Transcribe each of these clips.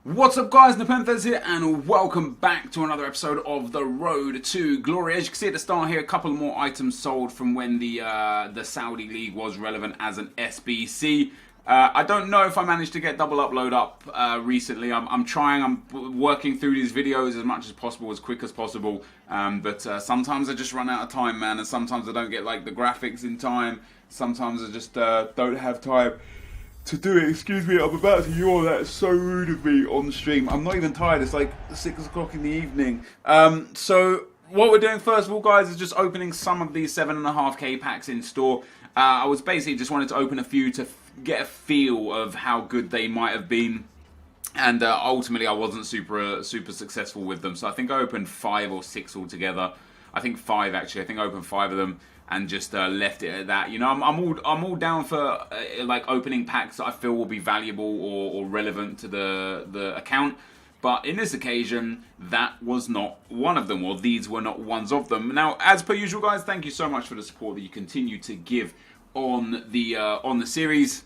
What's up guys, NepentheZ here and welcome back to another episode of The Road to Glory. As you can see at the start here, a couple more items sold from when the Saudi League was relevant as an SBC. I don't know if I managed to get double upload up recently. I'm trying, I'm working through these videos as much as possible, as quick as possible. But sometimes I just run out of time, man, and sometimes I don't get like the graphics in time. Sometimes I just don't have time to do it. Excuse me, I'm about to yawn. That's so rude of me on stream. I'm not even tired. It's like 6 o'clock in the evening. So what we're doing first of all, guys, is just opening some of these 7.5k packs in store. I was basically just wanted to open a few to get a feel of how good they might have been. And ultimately, I wasn't super successful with them. So I think I opened 5 or 6 altogether. I think 5 actually. I think I opened 5 of them and just left it at that. You know, I'm all down for like opening packs that I feel will be valuable or relevant to the account. But in this occasion, that was not one of them, or these were not ones of them. Now, as per usual, guys, thank you so much for the support that you continue to give on the series.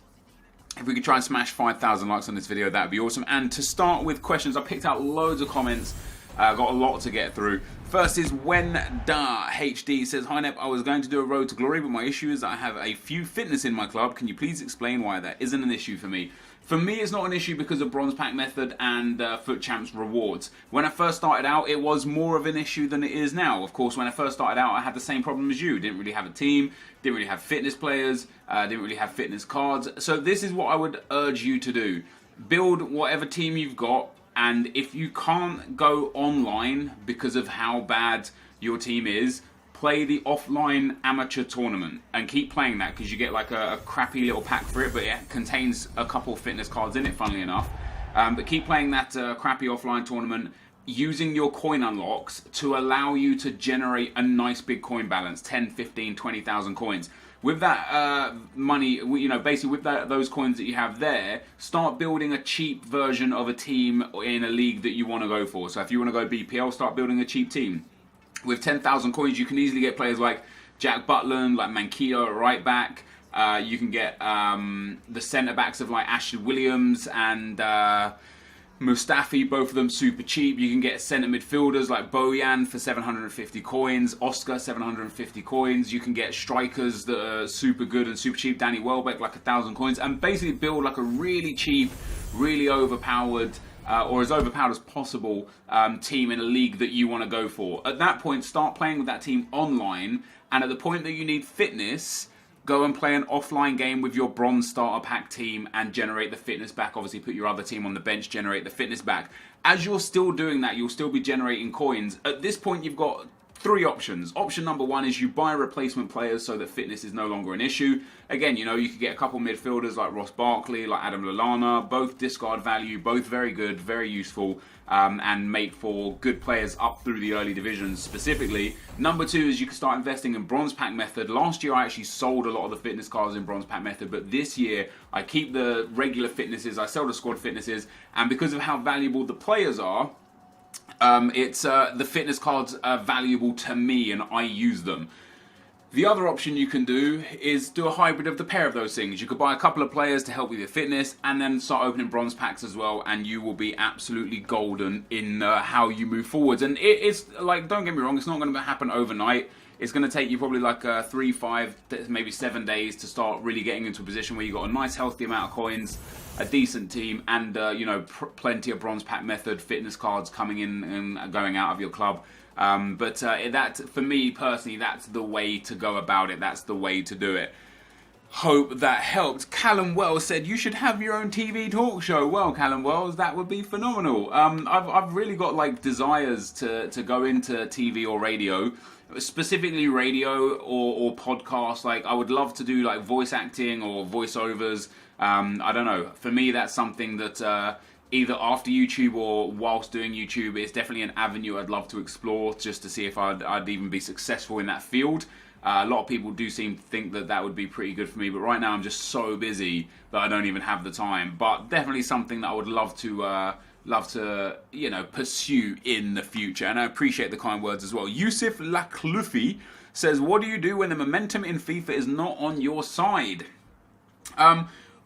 If we could try and smash 5,000 likes on this video, that would be awesome. And to start with questions, I picked out loads of comments. Got a lot to get through. First is When Da HD says, "Hi Nep, I was going to do a road to glory, but my issue is that I have a few fitness in my club. Can you please explain why that isn't an issue for me?" For me, it's not an issue because of bronze pack method and Foot Champs rewards. When I first started out, it was more of an issue than it is now. Of course, when I first started out, I had the same problem as you. Didn't really have a team, didn't really have fitness players, didn't really have fitness cards. So this is what I would urge you to do. Build whatever team you've got. And if you can't go online because of how bad your team is, play the offline amateur tournament and keep playing that, because you get like a crappy little pack for it, but it contains a couple fitness cards in it, funnily enough. But keep playing that crappy offline tournament, using your coin unlocks to allow you to generate a nice big coin balance, 10, 15, 20,000 coins. With that money, you know, basically with those coins that you have there, start building a cheap version of a team in a league that you want to go for. So if you want to go BPL, start building a cheap team. With 10,000 coins, you can easily get players like Jack Butland, like Manquillo at right back. You can get the centre backs of like Ashley Williams and Mustafi, both of them super cheap. You can get centre midfielders like Bojan for 750 coins, Oscar 750 coins. You can get strikers that are super good and super cheap, Danny Welbeck like 1,000 coins, and basically build like a really cheap, really overpowered, or as overpowered as possible team in a league that you want to go for. At that point, start playing with that team online, and at the point that you need fitness, go and play an offline game with your bronze starter pack team and generate the fitness back. Obviously, put your other team on the bench, generate the fitness back. As you're still doing that, you'll still be generating coins. At this point, you've got 3 options. Option number 1 is you buy replacement players so that fitness is no longer an issue. Again, you know, you could get a couple midfielders like Ross Barkley, like Adam Lallana, both discard value, both very good, very useful, and make for good players up through the early divisions specifically. Number 2 is you can start investing in bronze pack method. Last year I actually sold a lot of the fitness cards in bronze pack method, but this year I keep the regular fitnesses, I sell the squad fitnesses, and because of how valuable the players are, it's the fitness cards are valuable to me and I use them. The other option you can do is do a hybrid of the pair of those things. You could buy a couple of players to help with your fitness and then start opening bronze packs as well, and you will be absolutely golden in how you move forwards. And it's like, don't get me wrong, it's not going to happen overnight. It's going to take you probably like 3, 5, maybe 7 days to start really getting into a position where you've got a nice healthy amount of coins, a decent team, and you know, plenty of bronze pack method fitness cards coming in and going out of your club. But that, for me personally, that's the way to go about it. That's the way to do it. Hope that helped. Callum Wells said, "You should have your own TV talk show." Well, Callum Wells, that would be phenomenal. I've really got like desires to go into TV or radio, specifically radio or podcast. Like I would love to do like voice acting or voiceovers. I don't know. For me, that's something that either after YouTube or whilst doing YouTube, it's definitely an avenue I'd love to explore, just to see if I'd even be successful in that field. A lot of people do seem to think that that would be pretty good for me, but right now I'm just so busy that I don't even have the time. But definitely something that I would love to, you know, pursue in the future. And I appreciate the kind words as well. Yusuf Laklufi says, "What do you do when the momentum in FIFA is not on your side?"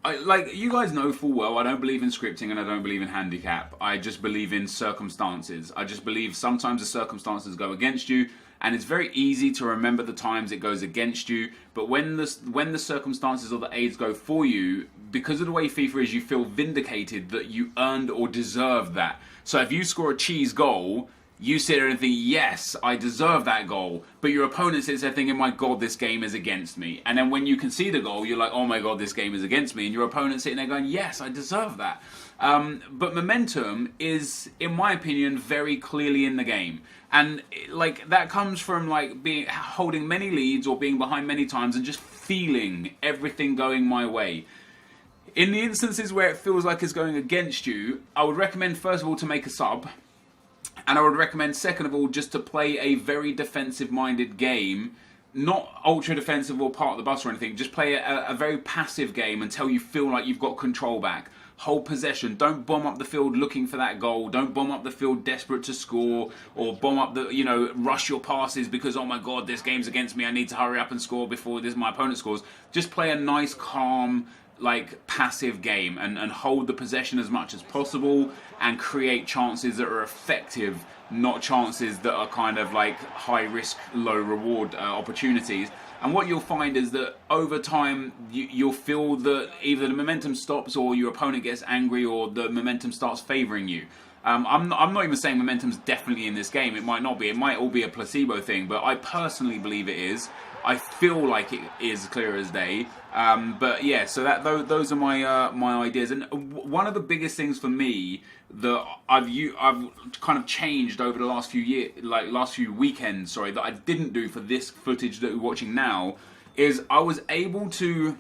Like, you guys know full well, I don't believe in scripting and I don't believe in handicap. I just believe in circumstances. I just believe sometimes the circumstances go against you, and it's very easy to remember the times it goes against you. But when the circumstances or the aids go for you, because of the way FIFA is, you feel vindicated that you earned or deserved that. So if you score a cheese goal, you sit there and think, yes, I deserve that goal. But your opponent sits there thinking, my God, this game is against me. And then when you concede a goal, you're like, oh my God, this game is against me. And your opponent's sitting there going, yes, I deserve that. But momentum is, in my opinion, very clearly in the game. And like that comes from like holding many leads or being behind many times and just feeling everything going my way. In the instances where it feels like it's going against you, I would recommend, first of all, to make a sub. And I would recommend, second of all, just to play a very defensive-minded game. Not ultra-defensive or part of the bus or anything. Just play a very passive game until you feel like you've got control back. Hold possession. Don't bomb up the field looking for that goal. Don't bomb up the field desperate to score. Or bomb up rush your passes because, oh my God, this game's against me. I need to hurry up and score before my opponent scores. Just play a nice, calm, like passive game and hold the possession as much as possible and create chances that are effective, not chances that are kind of like high risk, low reward opportunities. And what you'll find is that over time you'll feel that either the momentum stops or your opponent gets angry or the momentum starts favouring you. I'm not even saying momentum's definitely in this game. It might not be. It might all be a placebo thing, but I personally believe it is. I feel like it is clear as day. But yeah, so those are my ideas. And one of the biggest things for me that I've kind of changed over the last few weekends, that I didn't do for this footage that we're watching now, is I was able to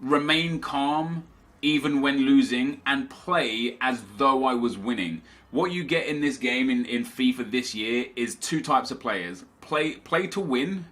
remain calm even when losing and play as though I was winning. What you get in this game in FIFA this year is two types of players. Play to win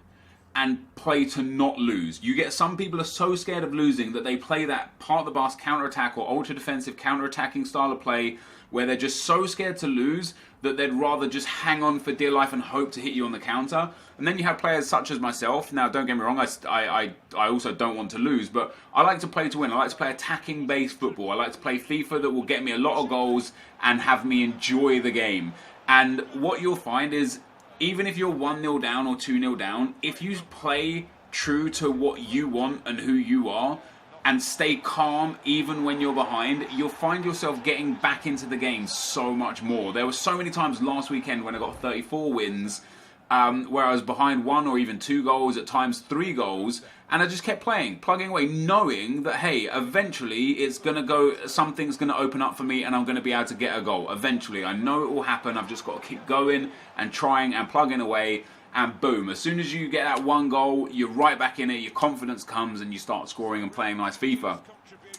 and play to not lose. You get some people are so scared of losing that they play that part of the bus counter-attack or ultra-defensive counter-attacking style of play where they're just so scared to lose that they'd rather just hang on for dear life and hope to hit you on the counter. And then you have players such as myself. Now, don't get me wrong, I also don't want to lose, but I like to play to win. I like to play attacking-based football. I like to play FIFA that will get me a lot of goals and have me enjoy the game. And what you'll find is, even if you're 1-0 down or 2-0 down, if you play true to what you want and who you are, and stay calm even when you're behind, you'll find yourself getting back into the game so much more. There were so many times last weekend when I got 34 wins, where I was behind 1 or even 2 goals, at times 3 goals, and I just kept playing, plugging away, knowing that, hey, eventually it's going to go, something's going to open up for me and I'm going to be able to get a goal. Eventually, I know it will happen. I've just got to keep going and trying and plugging away. And boom, as soon as you get that 1 goal, you're right back in it, your confidence comes and you start scoring and playing nice FIFA.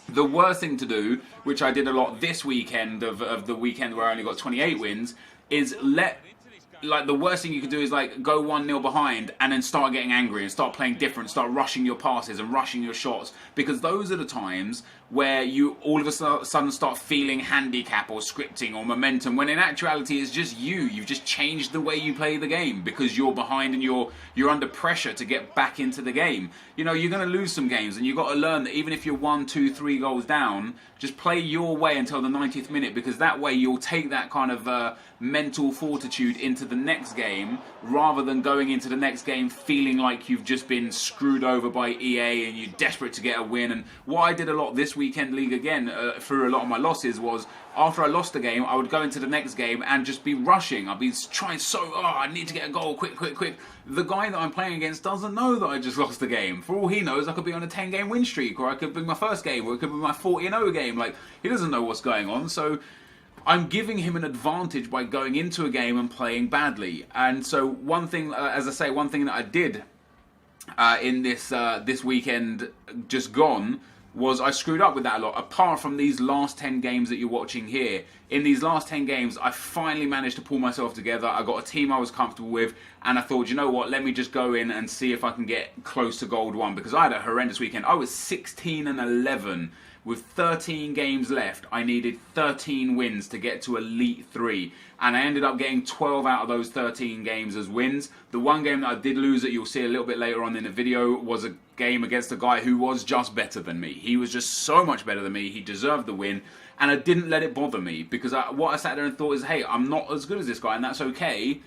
The worst thing to do, which I did a lot this weekend of the weekend where I only got 28 wins, is the worst thing you could do is go 1-0 behind and then start getting angry and start playing different, start rushing your passes and rushing your shots, because those are the times where you all of a sudden start feeling handicap or scripting or momentum, when in actuality it's just you've just changed the way you play the game because you're behind and you're under pressure to get back into the game. You're going to lose some games, and you've got to learn that even if you're 1, 2, 3 goals down, just play your way until the 90th minute, because that way you'll take that kind of mental fortitude into the next game, rather than going into the next game feeling like you've just been screwed over by EA and you're desperate to get a win. And what I did a lot this weekend league again, through a lot of my losses, was after I lost a game, I would go into the next game and just be rushing. I'd be trying I need to get a goal, quick. The guy that I'm playing against doesn't know that I just lost the game. For all he knows, I could be on a 10-game win streak, or I could be my first game, or it could be my 40-0 game. He doesn't know what's going on, so I'm giving him an advantage by going into a game and playing badly. And so one thing that I did in this weekend just gone was I screwed up with that a lot. Apart from these last 10 games that you're watching here, in these last 10 games, I finally managed to pull myself together. I got a team I was comfortable with, and I thought, you know what, let me just go in and see if I can get close to gold 1, because I had a horrendous weekend. I was 16-11 with 13 games left, I needed 13 wins to get to Elite 3. And I ended up getting 12 out of those 13 games as wins. The one game that I did lose that you'll see a little bit later on in the video was a game against a guy who was just better than me. He was just so much better than me. He deserved the win. And I didn't let it bother me because what I sat there and thought is, hey, I'm not as good as this guy, and that's okay,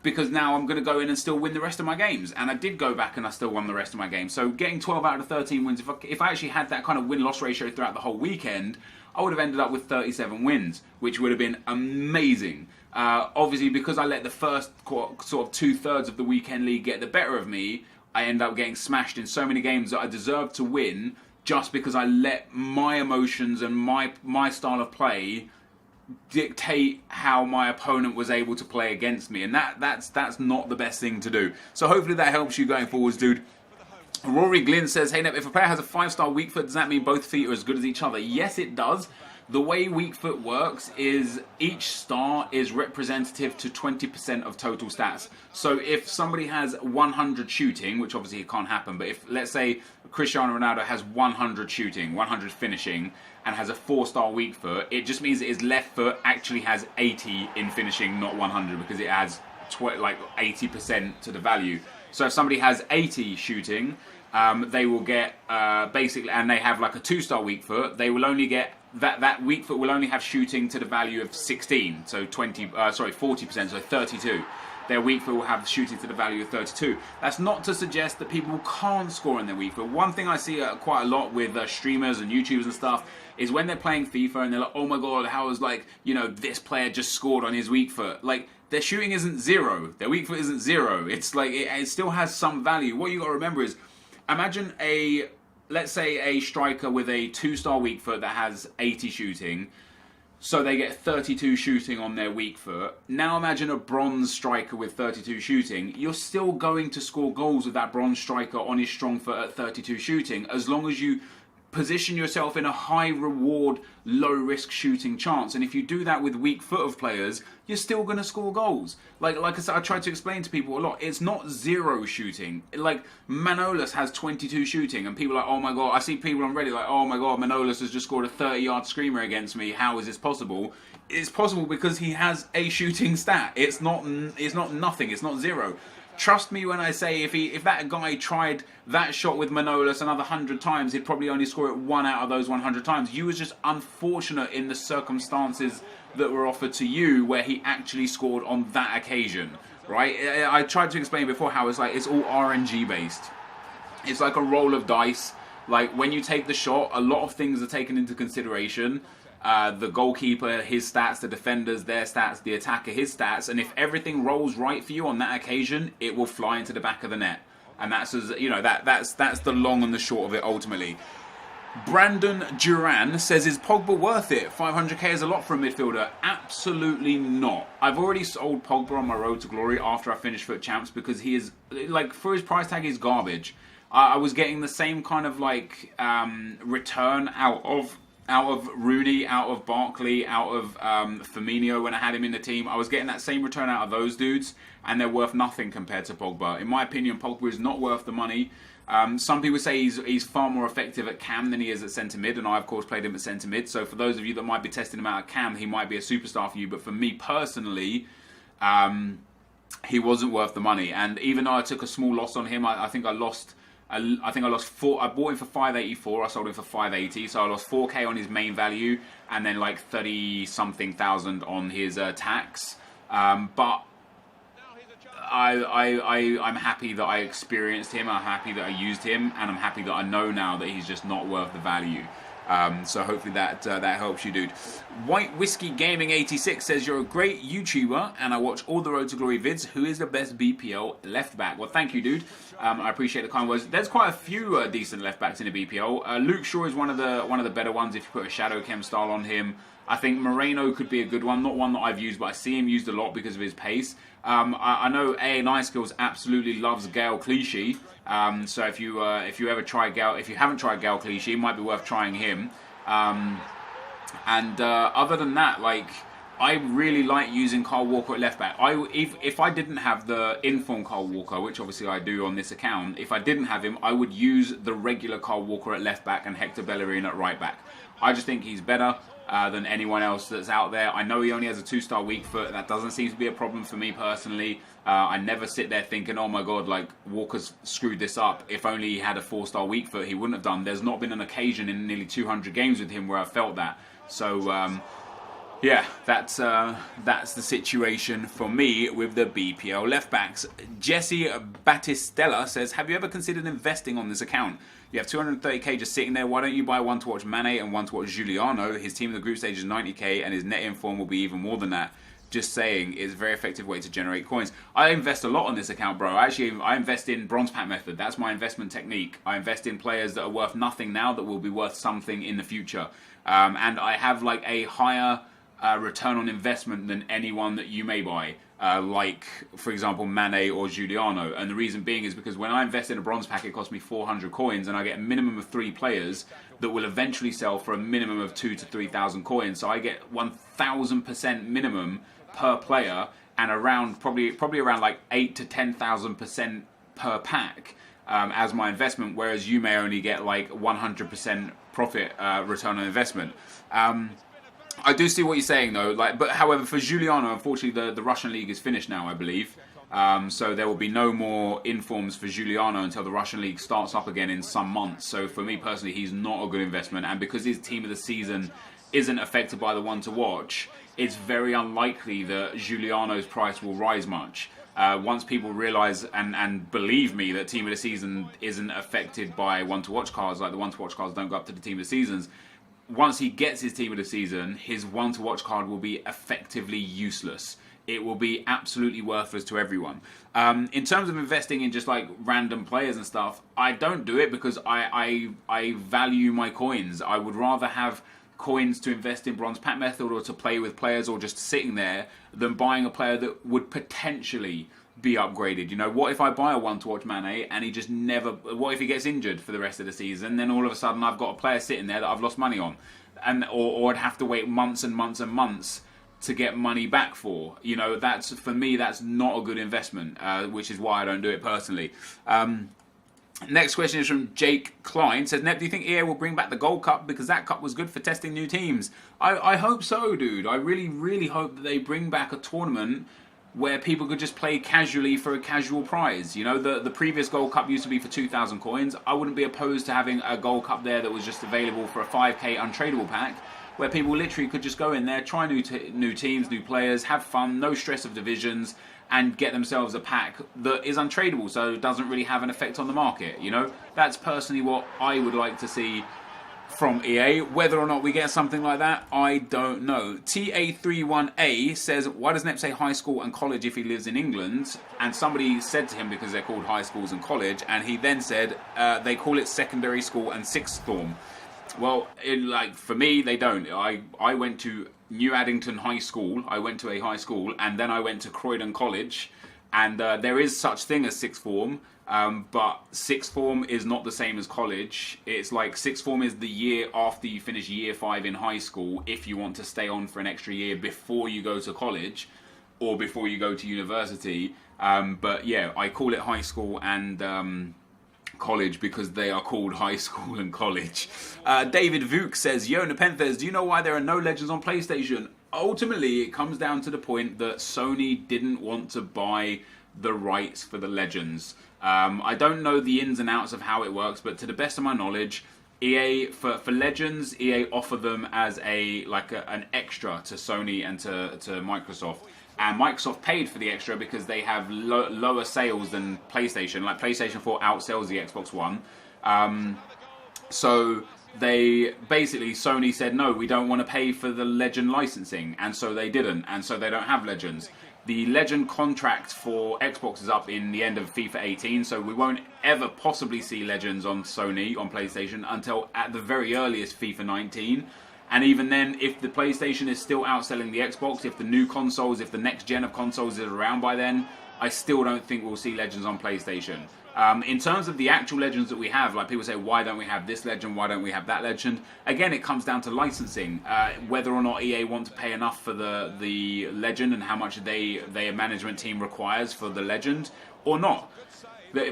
because now I'm going to go in and still win the rest of my games. And I did go back and I still won the rest of my games. So getting 12 out of 13 wins, if I actually had that kind of win-loss ratio throughout the whole weekend, I would have ended up with 37 wins, which would have been amazing. Obviously, because I let the first sort of 2/3 of the weekend league get the better of me, I end up getting smashed in so many games that I deserved to win, just because I let my emotions and my style of play dictate how my opponent was able to play against me, and that's not the best thing to do. So hopefully that helps you going forwards, dude. Rory Glynn says, hey Nep, if a player has a 5-star weak foot, does that mean both feet are as good as each other? Yes, it does. The way weak foot works is each star is representative to 20% of total stats. So if somebody has 100 shooting, which obviously it can't happen, but if, let's say, Cristiano Ronaldo has 100 shooting, 100 finishing, and has a 4-star weak foot, it just means that his left foot actually has 80 in finishing, not 100, because it has like 80% to the value. So if somebody has 80 shooting, they will get basically, and they have like a 2-star weak foot, they will only get that weak foot will only have shooting to the value of 16, so 40%, so 32. Their weak foot will have shooting to the value of 32. That's not to suggest that people can't score in their weak foot. One thing I see quite a lot with streamers and YouTubers and stuff is when they're playing FIFA and they're like, oh my god, how is, like, you know, this player just scored on his weak foot. Like, their shooting isn't 0. Their weak foot isn't 0. It's like, it still has some value. What you got to remember is, imagine let's say a striker with a 2-star weak foot that has 80 shooting, so they get 32 shooting on their weak foot. Now imagine a bronze striker with 32 shooting. You're still going to score goals with that bronze striker on his strong foot at 32 shooting, as long as you position yourself in a high reward, low risk shooting chance. And if you do that with weak foot of players, you're still going to score goals. Like I said, I try to explain to people a lot, it's not 0 shooting. Like, Manolas has 22 shooting, and people are like, oh my god, I see people on Reddit like, oh my god, Manolas has just scored a 30-yard screamer against me, how is this possible? It's possible because he has a shooting stat. It's not nothing, it's not 0. Trust me when I say if that guy tried that shot with Manolas another 100 times, he'd probably only score it 1 out of those 100 times. You was just unfortunate in the circumstances that were offered to you where he actually scored on that occasion, right? I tried to explain before how it's all RNG based. It's like a roll of dice. Like, when you take the shot, a lot of things are taken into consideration. The goalkeeper, his stats, the defenders, their stats, the attacker, his stats, and if everything rolls right for you on that occasion, it will fly into the back of the net. And that's, you know, that's the long and the short of it ultimately. Brandon Duran says, is Pogba worth it? 500k is a lot for a midfielder. Absolutely not. I've already sold Pogba on my road to glory after I finished FUT Champs because he is, like, for his price tag, he's garbage. I was getting the same kind of, like, return out of Rooney, out of Barkley, out of Firmino when I had him in the team. I was getting that same return out of those dudes, and they're worth nothing compared to Pogba. In my opinion, Pogba is not worth the money. Some people say he's far more effective at cam than he is at centre mid, and I of course played him at centre mid. So for those of you that might be testing him out at cam, he might be a superstar for you. But for me personally, he wasn't worth the money. And even though I took a small loss on him, I think I lost 4. I bought him for 584. I sold him for 580. So I lost 4k on his main value, and then like 30 something thousand on his tax. But I'm happy that I experienced him. I'm happy that I used him, and I'm happy that I know now that he's just not worth the value. So hopefully that helps you, dude. White Whiskey Gaming 86 says, you're a great YouTuber and I watch all the Road to Glory vids. Who is the best BPL left back? Well, thank you, dude. I appreciate the kind words. There's quite a few decent left backs in the BPL. Luke Shaw is one of the better ones if you put a Shadow Chem style on him. I think Moreno could be a good one. Not one that I've used, but I see him used a lot because of his pace. I know ANI Skills absolutely loves Gael Clichy. So if you ever try Gael, if you haven't tried Gael Clichy, it might be worth trying him. Other than that, like, I really like using Carl Walker at left back. If I didn't have the inform Carl Walker, which obviously I do on this account, if I didn't have him, I would use the regular Carl Walker at left back and Hector Bellerin at right back. I just think he's better than anyone else that's out there. I know he only has a 2-star weak foot. That doesn't seem to be a problem for me personally. I never sit there thinking, oh my god, like Walker's screwed this up. If only he had a 4-star weak foot, he wouldn't have done. There's not been an occasion in nearly 200 games with him where I felt that. So yeah, that's the situation for me with the BPL left backs. Jesse Battistella says, have you ever considered investing on this account? You have 230k just sitting there. Why don't you buy one to watch Mane and one to watch Giuliano? His team in the group stage is 90k and his net inform will be even more than that. Just saying, it's a very effective way to generate coins. I invest a lot on this account, bro. I invest in bronze pack method. That's my investment technique. I invest in players that are worth nothing now that will be worth something in the future. And I have like a higher return on investment than anyone that you may buy. Like, for example, Mane or Giuliano. And the reason being is because when I invest in a bronze pack, it costs me 400 coins and I get a minimum of 3 players that will eventually sell for a minimum of 2,000 to 3,000 coins. So I get 1,000% minimum per player and around probably around like 8,000 to 10,000% per pack as my investment, whereas you may only get like 100% profit return on investment. I do see what you're saying though, like, but however for Giuliano, unfortunately the Russian league is finished now, I believe. So there will be no more informs for Giuliano until the Russian league starts up again in some months. So for me personally, he's not a good investment, and because his team of the season isn't affected by the one to watch, it's very unlikely that Giuliano's price will rise much. Once people realise and believe me that team of the season isn't affected by one to watch cards, like the one to watch cards don't go up to the team of the seasons. Once he gets his team of the season, his one to watch card will be effectively useless. It will be absolutely worthless to everyone. In terms of investing in just like random players and stuff, I don't do it because I value my coins. I would rather have coins to invest in bronze pack method or to play with players or just sitting there than buying a player that would potentially be upgraded. You know, what if I buy a one to watch Mane and he just never, what if he gets injured for the rest of the season? Then all of a sudden I've got a player sitting there that I've lost money on, and or I'd have to wait months and months and months to get money back for. You know, that's, for me, that's not a good investment, which is why I don't do it personally. Next question is from Jake Klein. Says, Nep, do you think EA will bring back the Gold Cup? Because that cup was good for testing new teams. I hope so, dude. I really, really hope that they bring back a tournament where people could just play casually for a casual prize. You know, the previous Gold Cup used to be for 2,000 coins. I wouldn't be opposed to having a Gold Cup there that was just available for a 5k untradeable pack, where people literally could just go in there, try new teams, new players, have fun, no stress of divisions, and get themselves a pack that is untradeable, so it doesn't really have an effect on the market. You know, that's personally what I would like to see from EA. Whether or not we get something like that, I don't know. TA31A says, why does Nep say high school and college if he lives in England? And somebody said to him, because they're called high schools and college, and he then said they call it secondary school and sixth form. Well, like, for me, they don't. I went to New Addington High School. I went to a high school, and then I went to Croydon College, and there is such thing as sixth form, but sixth form is not the same as college. It's like sixth form is the year after you finish year 5 in high school, if you want to stay on for an extra year before you go to college or before you go to university. But yeah, I call it high school and college because they are called high school and college. David Vuk says, yo, NepentheZ, do you know why there are no legends on PlayStation? Ultimately, it comes down to the point that Sony didn't want to buy the rights for the legends. I don't know the ins and outs of how it works, but to the best of my knowledge, EA, for legends, EA offer them as an extra to Sony and to Microsoft. And Microsoft paid for the extra because they have lower sales than PlayStation. Like, PlayStation 4 outsells the Xbox One. So they basically, Sony said, no, we don't want to pay for the Legend licensing. And so they didn't. And so they don't have Legends. The Legend contract for Xbox is up in the end of FIFA 18. So we won't ever possibly see Legends on Sony, on PlayStation, until at the very earliest FIFA 19. And even then, if the PlayStation is still outselling the Xbox, if the new consoles, if the next gen of consoles is around by then, I still don't think we'll see Legends on PlayStation. In terms of the actual Legends that we have, like people say, why don't we have this Legend, why don't we have that Legend? Again, it comes down to licensing. Whether or not EA want to pay enough for the Legend and how much their management team requires for the Legend or not.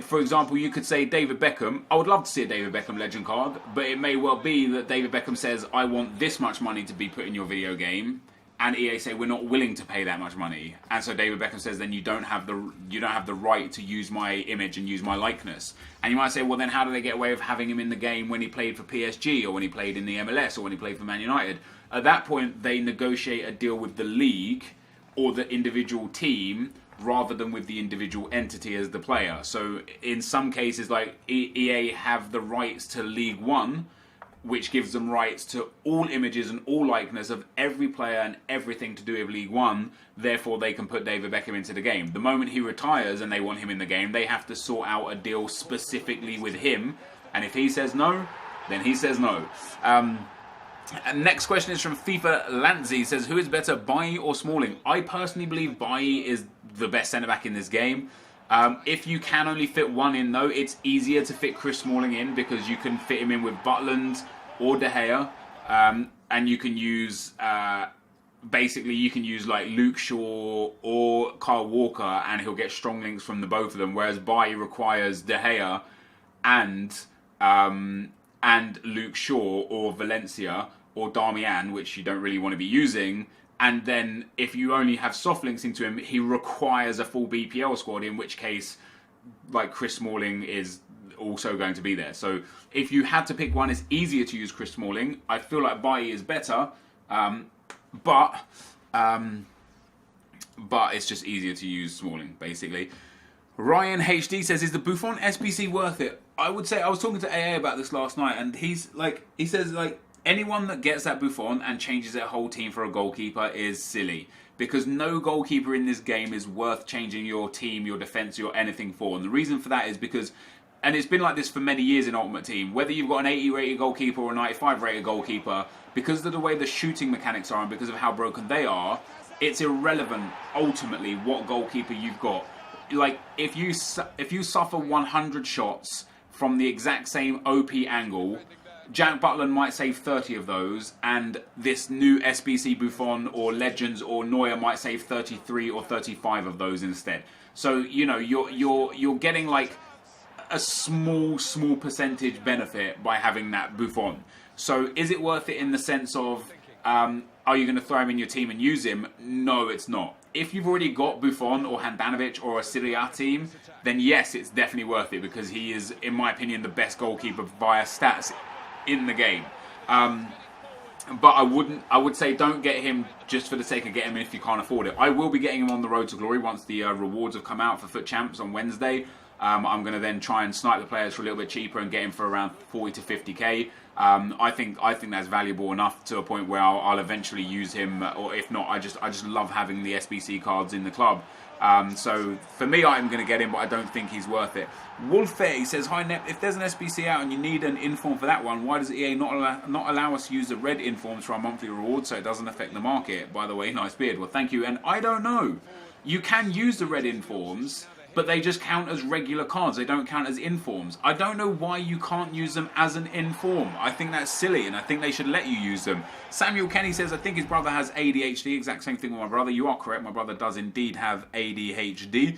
For example, you could say David Beckham. I would love to see a David Beckham legend card, but it may well be that David Beckham says, I want this much money to be put in your video game, and EA say we're not willing to pay that much money. And so David Beckham says, then you don't have the right to use my image and use my likeness. And you might say, well, then how do they get away with having him in the game when he played for PSG, or when he played in the MLS, or when he played for Man United? At that point, they negotiate a deal with the league or the individual team, rather than with the individual entity as the player. So in some cases, like EA have the rights to League One, which gives them rights to all images and all likeness of every player and everything to do with League One. Therefore, they can put David Beckham into the game. The moment he retires and they want him in the game, they have to sort out a deal specifically with him. And if he says no, then he says no. And next question is from FIFA Lanzi. He says, who is better, Bailly or Smalling? I personally believe Bailly is the best centre-back in this game. If you can only fit one in, though, it's easier to fit Chris Smalling in, because you can fit him in with Butland or De Gea. And you can use, basically, you can use like Luke Shaw or Kyle Walker, and he'll get strong links from the both of them. Whereas Bailly requires De Gea and Luke Shaw or Valencia or Darmian, which you don't really want to be using. And then if you only have soft links into him, he requires a full BPL squad, in which case, like, Chris Smalling is also going to be there. So if you had to pick one, it's easier to use Chris Smalling. I feel like Bailly is better, but it's just easier to use Smalling, basically. Ryan HD says, is the Buffon SBC worth it? I would say, I was talking to AA about this last night, and he says anyone that gets that Buffon and changes their whole team for a goalkeeper is silly, because no goalkeeper in this game is worth changing your team, your defense, your anything for. And the reason for that is because, and it's been like this for many years in Ultimate Team, whether you've got an 80 rated goalkeeper or a 95 rated goalkeeper, because of the way the shooting mechanics are and because of how broken they are, it's irrelevant ultimately what goalkeeper you've got. Like, if you suffer 100 shots from the exact same OP angle, Jack Butland might save 30 of those, and this new SBC Buffon or Legends or Neuer might save 33 or 35 of those instead. So, you know, you're getting like a small percentage benefit by having that Buffon. So is it worth it in the sense of, are you going to throw him in your team and use him? No, it's not. If you've already got Buffon or Handanovic or a Serie A team, then yes, it's definitely worth it, because he is, in my opinion, the best goalkeeper via stats in the game. But I would say don't get him just for the sake of getting him if you can't afford it. I will be getting him on the road to glory once the rewards have come out for Foot Champs on Wednesday. I'm going to then try and snipe the players for a little bit cheaper and get him for around 40 to 50k. I think that's valuable enough to a point where I'll eventually use him, or if not, I just love having the SBC cards in the club. So for me, I'm going to get him, but I don't think he's worth it. Wolfie says, hi Nep, if there's an SBC out and you need an inform for that one, why does EA not allow us to use the red informs for our monthly rewards so it doesn't affect the market? By the way, nice beard. Well, thank you. And I don't know. You can use the red informs, but they just count as regular cards. They don't count as informs. I don't know why you can't use them as an inform. I think that's silly, and I think they should let you use them. Samuel Kenny says, I think his brother has ADHD. Exact same thing with my brother. You are correct. My brother does indeed have ADHD.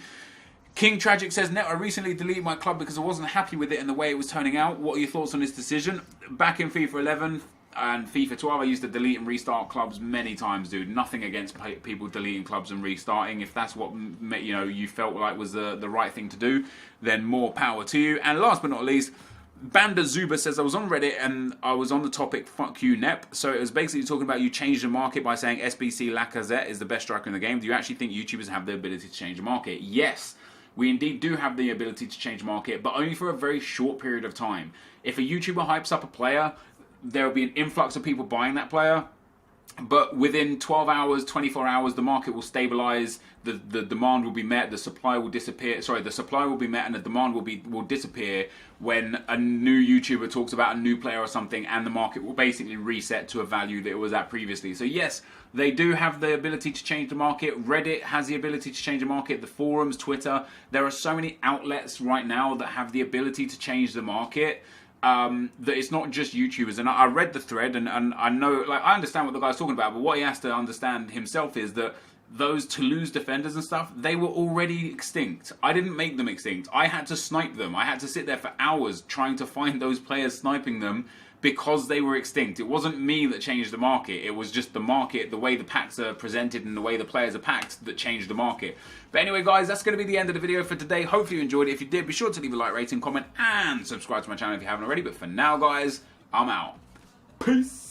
King Tragic says, Net, I recently deleted my club because I wasn't happy with it and the way it was turning out. What are your thoughts on this decision? Back in FIFA 11 and FIFA 12, I used to delete and restart clubs many times, dude. Nothing against people deleting clubs and restarting. If that's what you felt like was the right thing to do, then more power to you. And last but not least, Banda Zuba says, I was on Reddit and I was on the topic, fuck you, Nep. So it was basically talking about you changed the market by saying SBC Lacazette is the best striker in the game. Do you actually think YouTubers have the ability to change the market? Yes. We indeed do have the ability to change market, but only for a very short period of time. If a YouTuber hypes up a player, there will be an influx of people buying that player, but within 12 hours, 24 hours, the market will stabilize, the demand will be met, the supply will disappear. Sorry, the supply will be met and the demand will disappear when a new YouTuber talks about a new player or something, and the market will basically reset to a value that it was at previously. So yes, they do have the ability to change the market. Reddit has the ability to change the market. The forums, Twitter, there are so many outlets right now that have the ability to change the market. That it's not just YouTubers, and I read the thread, and I know, like, I understand what the guy's talking about, but what he has to understand himself is that those Toulouse defenders and stuff, they were already extinct. I didn't make them extinct. I had to snipe them. I had to sit there for hours trying to find those players, sniping them, because they were extinct. It wasn't me that changed the market. It was just the market, the way the packs are presented and the way the players are packed that changed the market. But anyway, guys, that's going to be the end of the video for today. Hopefully you enjoyed it. If you did, be sure to leave a like, rating, comment, and subscribe to my channel if you haven't already. But for now, guys, I'm out. Peace.